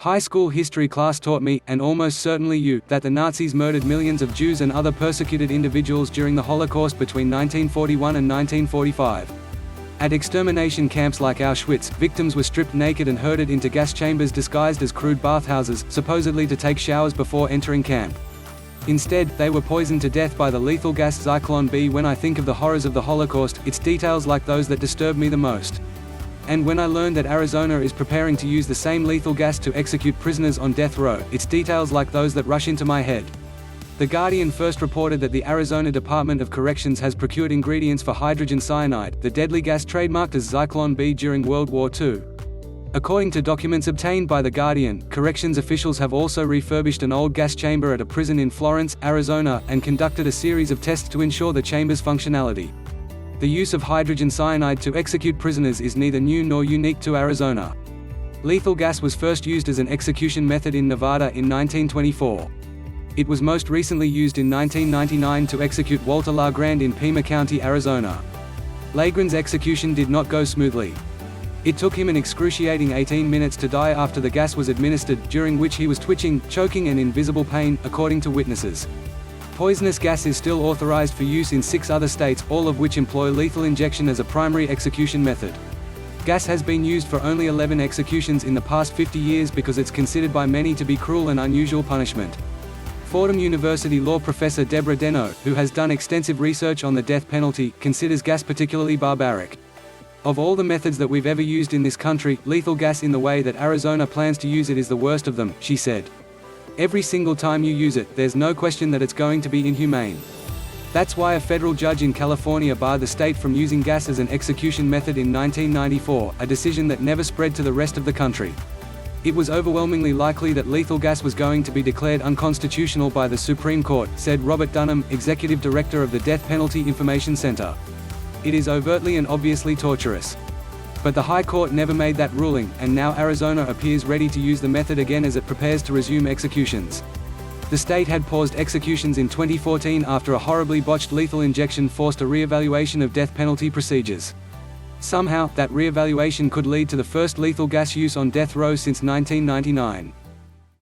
High school history class taught me, and almost certainly you, that the Nazis murdered millions of Jews and other persecuted individuals during the Holocaust between 1941 and 1945. At extermination camps like Auschwitz, victims were stripped naked and herded into gas chambers disguised as crude bathhouses, supposedly to take showers before entering camp. Instead, they were poisoned to death by the lethal gas Zyklon B. When I think of the horrors of the Holocaust, it's details like those that disturb me the most. And when I learned that Arizona is preparing to use the same lethal gas to execute prisoners on death row, it's details like those that rush into my head. The Guardian first reported that the Arizona Department of Corrections has procured ingredients for hydrogen cyanide, the deadly gas trademarked as Zyklon B during World War II. According to documents obtained by The Guardian, corrections officials have also refurbished an old gas chamber at a prison in Florence, Arizona, and conducted a series of tests to ensure the chamber's functionality. The use of hydrogen cyanide to execute prisoners is neither new nor unique to Arizona. Lethal gas was first used as an execution method in Nevada in 1924. It was most recently used in 1999 to execute Walter LaGrand in Pima County, Arizona. LaGrand's execution did not go smoothly. It took him an excruciating 18 minutes to die after the gas was administered, during which he was twitching, choking and in visible pain, according to witnesses. Poisonous gas is still authorized for use in 6 other states, all of which employ lethal injection as a primary execution method. Gas has been used for only 11 executions in the past 50 years because it's considered by many to be cruel and unusual punishment. Fordham University law professor Deborah Denno, who has done extensive research on the death penalty, considers gas particularly barbaric. Of all the methods that we've ever used in this country, lethal gas in the way that Arizona plans to use it is the worst of them, she said. Every single time you use it, there's no question that it's going to be inhumane. That's why a federal judge in California barred the state from using gas as an execution method in 1994, a decision that never spread to the rest of the country. It was overwhelmingly likely that lethal gas was going to be declared unconstitutional by the Supreme Court, said Robert Dunham, executive director of the Death Penalty Information Center. It is overtly and obviously torturous. But the High Court never made that ruling, and now Arizona appears ready to use the method again as it prepares to resume executions. The state had paused executions in 2014 after a horribly botched lethal injection forced a reevaluation of death penalty procedures. Somehow, that reevaluation could lead to the first lethal gas use on death row since 1999.